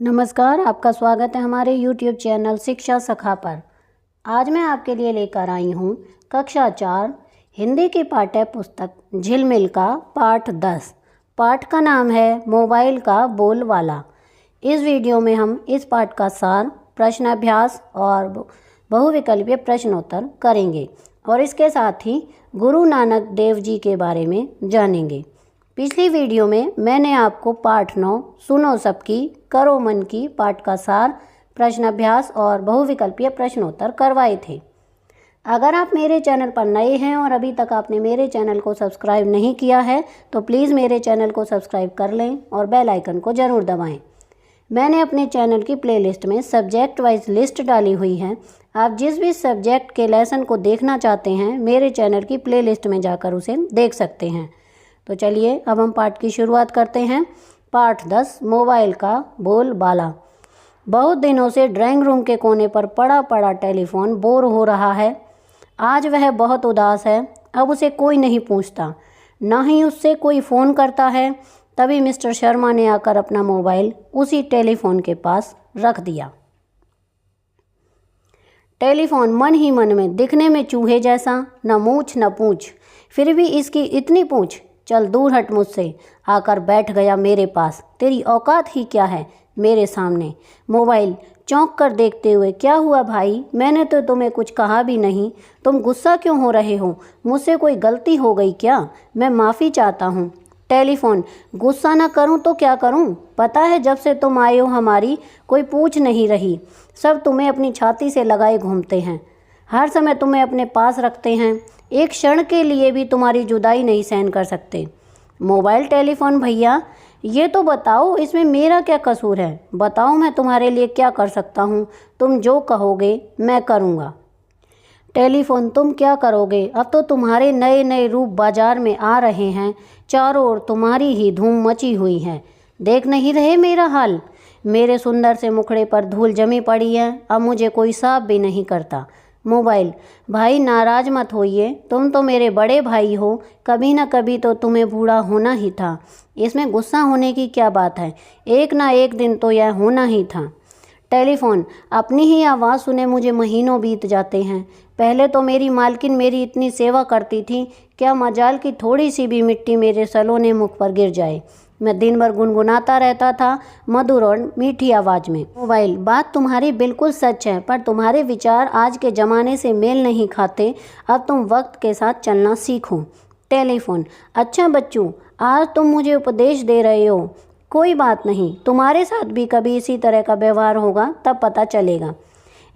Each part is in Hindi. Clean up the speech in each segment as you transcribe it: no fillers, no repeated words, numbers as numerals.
नमस्कार, आपका स्वागत है हमारे YouTube चैनल शिक्षा सखा पर। आज मैं आपके लिए लेकर आई हूँ कक्षा 4 हिंदी की पाठ्य पुस्तक झिलमिल का पाठ 10। पाठ का नाम है मोबाइल का बोलवाला। इस वीडियो में हम इस पाठ का सार, प्रश्नाभ्यास और बहुविकल्पीय प्रश्नोत्तर करेंगे और इसके साथ ही गुरु नानक देव जी के बारे में जानेंगे। पिछली वीडियो में मैंने आपको पाठ 9 सुनो सबकी करो मन की पाठ का सार, प्रश्नाभ्यास और बहुविकल्पीय प्रश्नोत्तर करवाए थे। अगर आप मेरे चैनल पर नए हैं और अभी तक आपने मेरे चैनल को सब्सक्राइब नहीं किया है तो प्लीज़ मेरे चैनल को सब्सक्राइब कर लें और बेल आइकन को ज़रूर दबाएं। मैंने अपने चैनल की प्लेलिस्ट में सब्जेक्ट वाइज लिस्ट डाली हुई है। आप जिस भी सब्जेक्ट के लेसन को देखना चाहते हैं मेरे चैनल की प्लेलिस्ट में जाकर उसे देख सकते हैं। तो चलिए अब हम पाठ की शुरुआत करते हैं। पाठ 10 मोबाइल का बोलबाला। बहुत दिनों से ड्राइंग रूम के कोने पर पड़ा पड़ा टेलीफोन बोर हो रहा है। आज वह बहुत उदास है। अब उसे कोई नहीं पूछता, ना ही उससे कोई फ़ोन करता है। तभी मिस्टर शर्मा ने आकर अपना मोबाइल उसी टेलीफोन के पास रख दिया। टेलीफोन मन ही मन में, दिखने में चूहे जैसा, न मूछ न पूछ, फिर भी इसकी इतनी पूछ, चल दूर हट मुझसे, आकर बैठ गया मेरे पास। तेरी औकात ही क्या है मेरे सामने। मोबाइल चौंक कर देखते हुए, क्या हुआ भाई, मैंने तो तुम्हें कुछ कहा भी नहीं, तुम गुस्सा क्यों हो रहे हो, मुझसे कोई गलती हो गई क्या, मैं माफ़ी चाहता हूँ। टेलीफोन गुस्सा ना करूँ तो क्या करूँ, पता है जब से तुम आए हो हमारी कोई पूछ नहीं रही, सब तुम्हें अपनी छाती से लगाए घूमते हैं, हर समय तुम्हें अपने पास रखते हैं, एक क्षण के लिए भी तुम्हारी जुदाई नहीं सहन कर सकते। मोबाइल टेलीफोन भैया, ये तो बताओ इसमें मेरा क्या कसूर है, बताओ मैं तुम्हारे लिए क्या कर सकता हूँ, तुम जो कहोगे मैं करूँगा। टेलीफोन तुम क्या करोगे, अब तो तुम्हारे नए नए रूप बाजार में आ रहे हैं, चारों ओर तुम्हारी ही धूम मची हुई है, देख नहीं रहे मेरा हाल, मेरे सुंदर से मुखड़े पर धूल जमी पड़ी है, अब मुझे कोई साफ भी नहीं करता। मोबाइल भाई नाराज मत होइए, तुम तो मेरे बड़े भाई हो, कभी ना कभी तो तुम्हें बूढ़ा होना ही था, इसमें गुस्सा होने की क्या बात है, एक ना एक दिन तो यह होना ही था। टेलीफोन अपनी ही आवाज़ सुने मुझे महीनों बीत जाते हैं, पहले तो मेरी मालकिन मेरी इतनी सेवा करती थी, क्या मजाल की थोड़ी सी भी मिट्टी मेरे सलोने मुख पर गिर जाए, मैं दिन भर गुनगुनाता रहता था मधुर और मीठी आवाज़ में। मोबाइल बात तुम्हारी बिल्कुल सच है, पर तुम्हारे विचार आज के ज़माने से मेल नहीं खाते, अब तुम वक्त के साथ चलना सीखो। टेलीफोन अच्छा बच्चों, आज तुम मुझे उपदेश दे रहे हो, कोई बात नहीं, तुम्हारे साथ भी कभी इसी तरह का व्यवहार होगा तब पता चलेगा।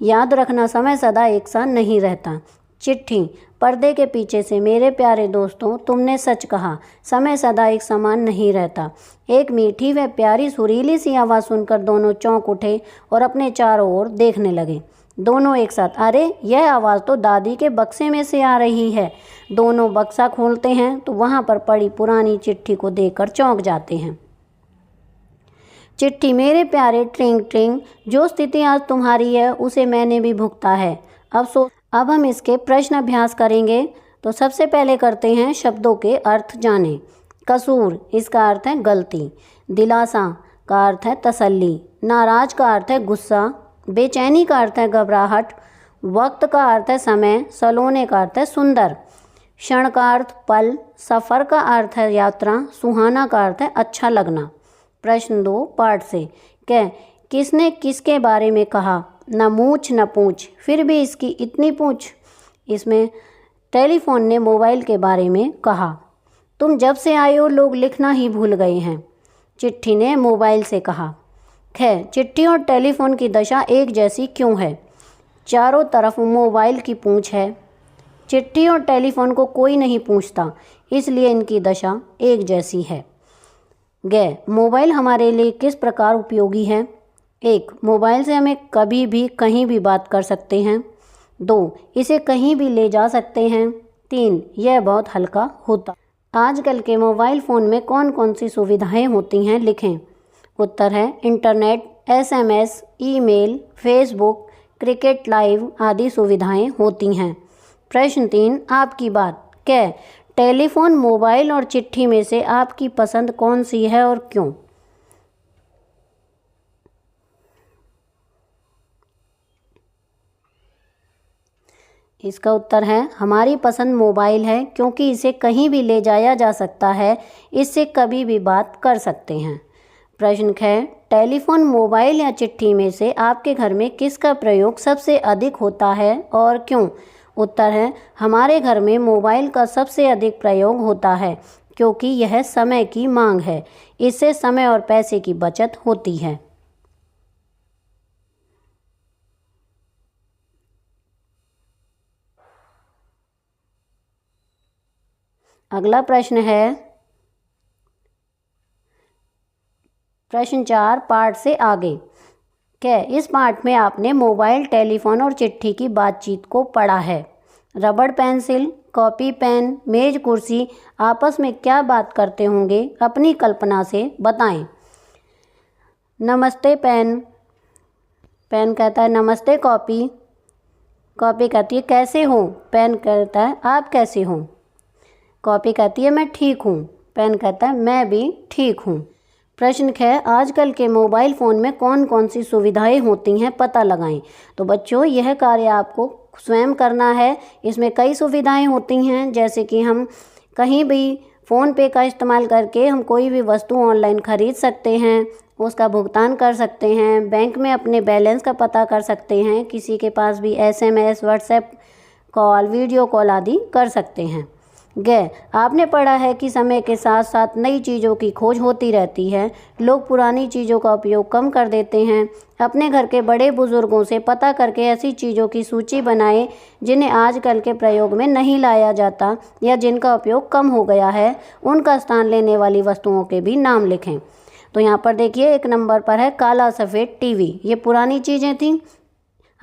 याद रखना समय सदा एक सा नहीं रहता। चिट्ठी पर्दे के पीछे से मेरे प्यारे दोस्तों, तुमने सच कहा, समय सदा एक समान नहीं रहता। एक मीठी व प्यारी सुरीली सी आवाज़ सुनकर दोनों चौंक उठे और अपने चारों ओर देखने लगे। दोनों एक साथ, अरे यह आवाज़ तो दादी के बक्से में से आ रही है। दोनों बक्सा खोलते हैं तो वहाँ पर पड़ी पुरानी चिट्ठी को देखकर चौंक जाते हैं। चिट्ठी मेरे प्यारे ट्रिंग ट्रिंग, जो स्थिति आज तुम्हारी है उसे मैंने भी भुगता है। अब हम इसके प्रश्न अभ्यास करेंगे। तो सबसे पहले करते हैं शब्दों के अर्थ जानें। कसूर इसका अर्थ है गलती, दिलासा का अर्थ है तसल्ली, नाराज का अर्थ है गुस्सा, बेचैनी का अर्थ है घबराहट, वक्त का अर्थ है समय, सलोने का अर्थ है सुंदर, क्षण का अर्थ पल, सफ़र का अर्थ है यात्रा, सुहाना का अर्थ है अच्छा लगना। प्रश्न 2 पाठ से, क्या किसने किसके बारे में कहा, न मूछ न पूछ, फिर भी इसकी इतनी पूछ। इसमें टेलीफोन ने मोबाइल के बारे में कहा, तुम जब से आए हो लोग लिखना ही भूल गए हैं। चिट्ठी ने मोबाइल से कहा। खैर चिट्ठी और टेलीफोन की दशा एक जैसी क्यों है, चारों तरफ मोबाइल की पूंछ है, चिट्ठी और टेलीफोन को कोई नहीं पूछता, इसलिए इनकी दशा एक जैसी है। गै मोबाइल हमारे लिए किस प्रकार उपयोगी है। 1 मोबाइल से हमें कभी भी कहीं भी बात कर सकते हैं। 2 इसे कहीं भी ले जा सकते हैं। 3 यह बहुत हल्का होता। आजकल के मोबाइल फ़ोन में कौन कौन सी सुविधाएं होती हैं, लिखें। उत्तर है internet, SMS, email, Facebook, cricket live आदि सुविधाएं होती हैं। प्रश्न 3 आपकी बात, क्या टेलीफोन, मोबाइल और चिट्ठी में से आपकी पसंद कौन सी है और क्यों। इसका उत्तर है हमारी पसंद मोबाइल है, क्योंकि इसे कहीं भी ले जाया जा सकता है, इससे कभी भी बात कर सकते हैं। प्रश्न 6, टेलीफोन, मोबाइल या चिट्ठी में से आपके घर में किसका प्रयोग सबसे अधिक होता है और क्यों? उत्तर है हमारे घर में मोबाइल का सबसे अधिक प्रयोग होता है, क्योंकि यह समय की मांग है। इससे समय और पैसे की बचत होती है। अगला प्रश्न है प्रश्न 4 पाठ से आगे। क्या इस पाठ में आपने मोबाइल, टेलीफोन और चिट्ठी की बातचीत को पढ़ा है? रबड़ पेंसिल, कॉपी पेन, मेज कुर्सी आपस में क्या बात करते होंगे? अपनी कल्पना से बताएं। नमस्ते पेन। पेन कहता है नमस्ते कॉपी। कॉपी कहती है कैसे हो? पेन कहता है आप कैसे हो? कॉपी कहती है मैं ठीक हूँ। पेन कहता है मैं भी ठीक हूँ। प्रश्न 6, आजकल के मोबाइल फ़ोन में कौन कौन सी सुविधाएं होती हैं, पता लगाएं। तो बच्चों यह कार्य आपको स्वयं करना है। इसमें कई सुविधाएं होती हैं, जैसे कि हम कहीं भी फ़ोन पे का इस्तेमाल करके हम कोई भी वस्तु ऑनलाइन खरीद सकते हैं, उसका भुगतान कर सकते हैं, बैंक में अपने बैलेंस का पता कर सकते हैं, किसी के पास भी SMS, WhatsApp call, video call आदि कर सकते हैं। आपने पढ़ा है कि समय के साथ साथ नई चीज़ों की खोज होती रहती है। लोग पुरानी चीज़ों का उपयोग कम कर देते हैं। अपने घर के बड़े बुजुर्गों से पता करके ऐसी चीज़ों की सूची बनाएं जिन्हें आजकल के प्रयोग में नहीं लाया जाता या जिनका उपयोग कम हो गया है। उनका स्थान लेने वाली वस्तुओं के भी नाम लिखें। तो यहाँ पर देखिए 1 नंबर पर है काला सफ़ेद टीवी। ये पुरानी चीज़ें थीं,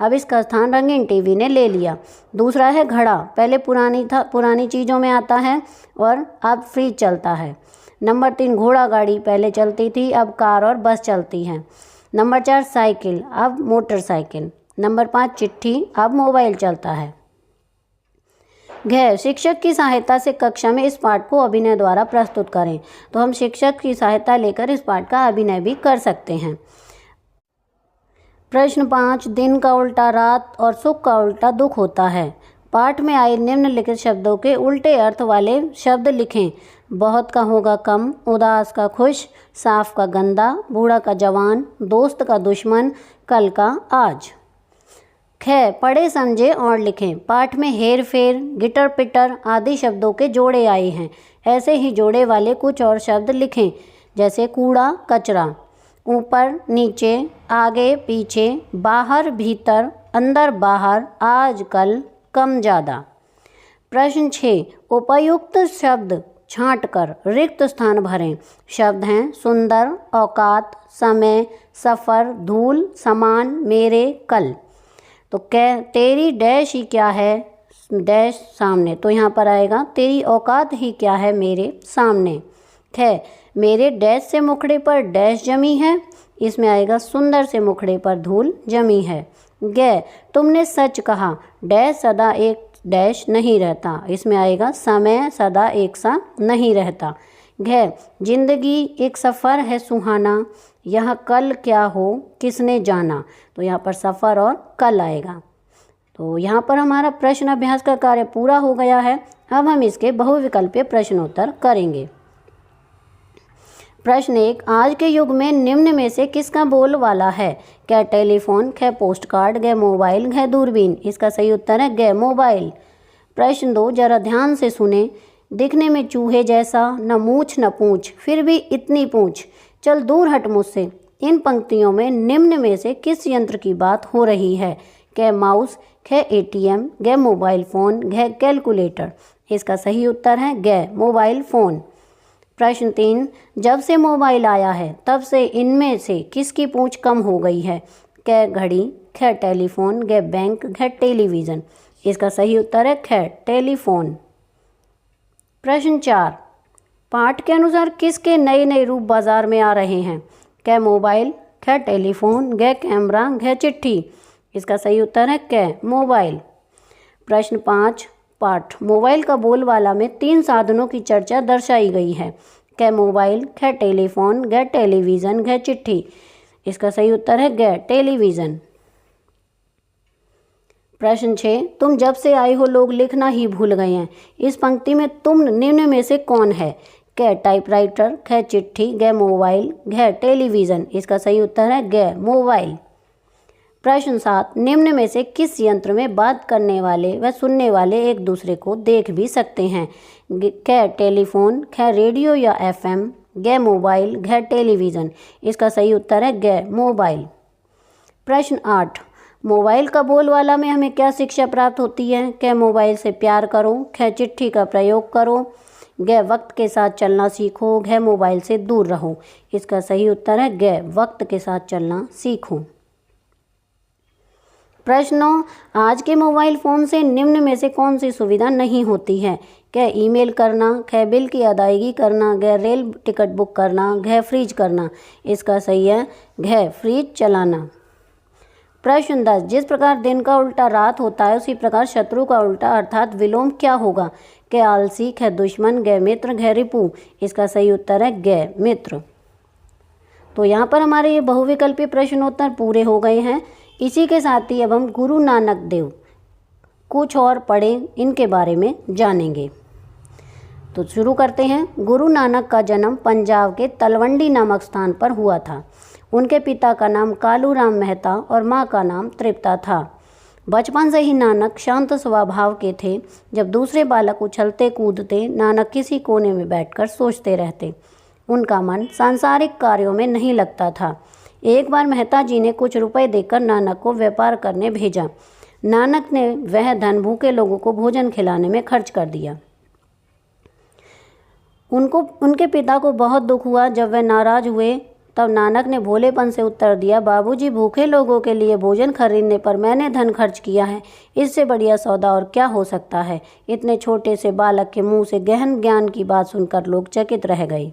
अब इसका स्थान रंगीन टीवी ने ले लिया। दूसरा है घड़ा, पहले पुरानी चीज़ों में आता है और अब फ्रिज चलता है। नंबर 3 घोड़ा गाड़ी, पहले चलती थी, अब कार और बस चलती हैं। नंबर 4 साइकिल, अब मोटरसाइकिल। नंबर 5 चिट्ठी, अब मोबाइल चलता है। शिक्षक की सहायता से कक्षा में इस पाठ को अभिनय द्वारा प्रस्तुत करें। तो हम शिक्षक की सहायता लेकर इस पाठ का अभिनय भी कर सकते हैं। प्रश्न 5, दिन का उल्टा रात और सुख का उल्टा दुख होता है। पाठ में आए निम्नलिखित शब्दों के उल्टे अर्थ वाले शब्द लिखें। बहुत का होगा कम, उदास का खुश, साफ का गंदा, बूढ़ा का जवान, दोस्त का दुश्मन, कल का आज। पढ़े समझे और लिखें। पाठ में हेर फेर, गिटर पिटर आदि शब्दों के जोड़े आए हैं। ऐसे ही जोड़े वाले कुछ और शब्द लिखें, जैसे कूड़ा कचरा, ऊपर नीचे, आगे पीछे, बाहर भीतर, अंदर बाहर, आज कल, कम ज़्यादा। प्रश्न 6, उपयुक्त शब्द छांटकर रिक्त स्थान भरें। शब्द हैं सुंदर, औकात, समय, सफ़र, धूल, समान, मेरे, कल। तो तेरी डैश ही क्या है, डैश सामने, तो यहाँ पर आएगा तेरी औकात ही क्या है मेरे सामने। मेरे डैश से मुखड़े पर डैश जमी है, इसमें आएगा सुंदर से मुखड़े पर धूल जमी है। तुमने सच कहा, डैश सदा एक डैश नहीं रहता, इसमें आएगा समय सदा एक सा नहीं रहता। जिंदगी एक सफ़र है सुहाना, यह कल क्या हो किसने जाना। तो यहाँ पर सफ़र और कल आएगा। तो यहाँ पर हमारा प्रश्न अभ्यास का कार्य पूरा हो गया है। अब हम इसके बहुविकल्पीय प्रश्नोत्तर करेंगे। प्रश्न 1, आज के युग में निम्न में से किसका बोल वाला है? टेलीफोन, पोस्ट कार्ड, मोबाइल, दूरबीन। इसका सही उत्तर है मोबाइल। प्रश्न 2, जरा ध्यान से सुने। दिखने में चूहे जैसा, न मूछ न पूछ, फिर भी इतनी पूछ, चल दूर हट मुझसे। इन पंक्तियों में निम्न में से किस यंत्र की बात हो रही है? Mouse, ATM, mobile phone, calculator. इसका सही उत्तर है मोबाइल फ़ोन। प्रश्न 3, जब से मोबाइल आया है तब से इनमें से किसकी पूंछ कम हो गई है? घड़ी, टेलीफोन, बैंक, टेलीविज़न। इसका सही उत्तर है टेलीफोन। प्रश्न 4, पाठ के अनुसार किसके नए नए रूप बाजार में आ रहे हैं? मोबाइल, टेलीफोन, कैमरा, चिट्ठी। इसका सही उत्तर है मोबाइल। प्रश्न 5, पाठ मोबाइल का बोलबाला में 3 साधनों की चर्चा दर्शाई गई है। मोबाइल, टेलीफोन, टेलीविज़न, चिट्ठी। इसका सही उत्तर है टेलीविज़न। प्रश्न 6, तुम जब से आई हो लोग लिखना ही भूल गए हैं। इस पंक्ति में तुम निम्न में से कौन है? क टाइपराइटर, ख चिट्ठी, ग मोबाइल, घ टेलीविज़न। इसका सही उत्तर है ग मोबाइल। प्रश्न 7, निम्न में से किस यंत्र में बात करने वाले व सुनने वाले एक दूसरे को देख भी सकते हैं? क टेलीफोन, ख रेडियो या FM, ग मोबाइल, घ टेलीविज़न। इसका सही उत्तर है ग मोबाइल। प्रश्न 8, मोबाइल का बोलबाला में हमें क्या शिक्षा प्राप्त होती है? क मोबाइल से प्यार करो, ख चिट्ठी का प्रयोग करो, ग वक्त के साथ चलना सीखो, घ मोबाइल से दूर रहो। इसका सही उत्तर है ग वक्त के साथ चलना सीखो। प्रश्न 9, आज के मोबाइल फ़ोन से निम्न में से कौन सी सुविधा नहीं होती है? क ईमेल करना, ख बिल की अदायगी करना, ग रेल टिकट बुक करना, घ फ्रिज करना। इसका सही है घ फ्रिज चलाना। प्रश्न 10, जिस प्रकार दिन का उल्टा रात होता है उसी प्रकार शत्रु का उल्टा अर्थात विलोम क्या होगा? क आलसी, ख दुश्मन, ग मित्र, घ रिपु। इसका सही उत्तर है ग मित्र। तो यहाँ पर हमारे ये बहुविकल्पीय प्रश्नोत्तर पूरे हो गए हैं। इसी के साथ ही अब हम गुरु नानक देव कुछ और पढ़ें इनके बारे में जानेंगे। तो शुरू करते हैं। गुरु नानक का जन्म पंजाब के तलवंडी नामक स्थान पर हुआ था। उनके पिता का नाम कालू राम मेहता और माँ का नाम तृप्ता था। बचपन से ही नानक शांत स्वभाव के थे। जब दूसरे बालक उछलते कूदते, नानक किसी कोने में बैठकर सोचते रहते। उनका मन सांसारिक कार्यों में नहीं लगता था। एक बार मेहता जी ने कुछ रुपए देकर नानक को व्यापार करने भेजा। नानक ने वह धन भूखे लोगों को भोजन खिलाने में खर्च कर दिया। उनके पिता को बहुत दुख हुआ। जब वह नाराज हुए तब नानक ने भोलेपन से उत्तर दिया, बाबूजी, भूखे लोगों के लिए भोजन खरीदने पर मैंने धन खर्च किया है। इससे बढ़िया सौदा और क्या हो सकता है? इतने छोटे से बालक के मुंह से गहन ज्ञान की बात सुनकर लोग चकित रह गए।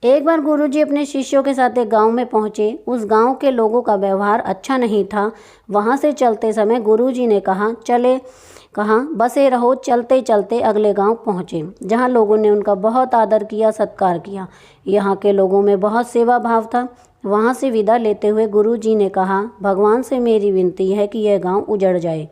एक बार गुरुजी अपने शिष्यों के साथ एक गांव में पहुंचे। उस गांव के लोगों का व्यवहार अच्छा नहीं था। वहां से चलते समय गुरुजी ने कहा बसे रहो। चलते चलते अगले गांव पहुंचे, जहां लोगों ने उनका बहुत आदर किया, सत्कार किया। यहां के लोगों में बहुत सेवा भाव था। वहां से विदा लेते हुए गुरुजी ने कहा, भगवान से मेरी विनती है कि यह गांव उजड़ जाए।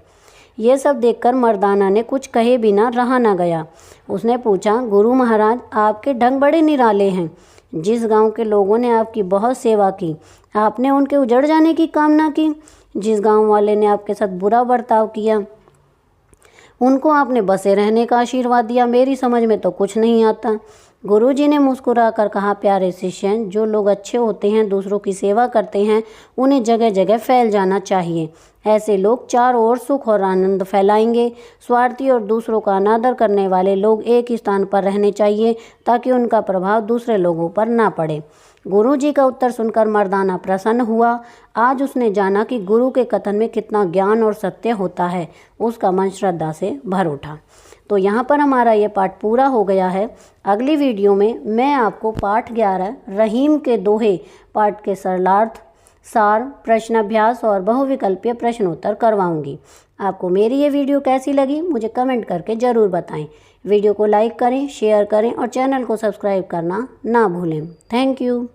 ये सब देखकर मर्दाना ने कुछ कहे बिना रहा न गया। उसने पूछा, गुरु महाराज, आपके ढंग बड़े निराले हैं। जिस गांव के लोगों ने आपकी बहुत सेवा की, आपने उनके उजड़ जाने की कामना की। जिस गांव वाले ने आपके साथ बुरा बर्ताव किया, उनको आपने बसे रहने का आशीर्वाद दिया। मेरी समझ में तो कुछ नहीं आता। गुरुजी ने मुस्कुराकर कहा, प्यारे शिष्य, जो लोग अच्छे होते हैं, दूसरों की सेवा करते हैं, उन्हें जगह जगह फैल जाना चाहिए। ऐसे लोग चारों ओर सुख और आनंद फैलाएंगे। स्वार्थी और दूसरों का अनादर करने वाले लोग एक ही स्थान पर रहने चाहिए ताकि उनका प्रभाव दूसरे लोगों पर ना पड़े। गुरुजी का उत्तर सुनकर मर्दाना प्रसन्न हुआ। आज उसने जाना कि गुरु के कथन में कितना ज्ञान और सत्य होता है। उसका मन श्रद्धा से भर उठा। तो यहाँ पर हमारा ये पाठ पूरा हो गया है। अगली वीडियो में मैं आपको पाठ 11 रहीम के दोहे पाठ के सरलार्थ, सार, प्रश्नाभ्यास और बहुविकल्पीय प्रश्नोत्तर करवाऊंगी। आपको मेरी ये वीडियो कैसी लगी मुझे कमेंट करके ज़रूर बताएं। वीडियो को लाइक करें, शेयर करें और चैनल को सब्सक्राइब करना ना भूलें। Thank you.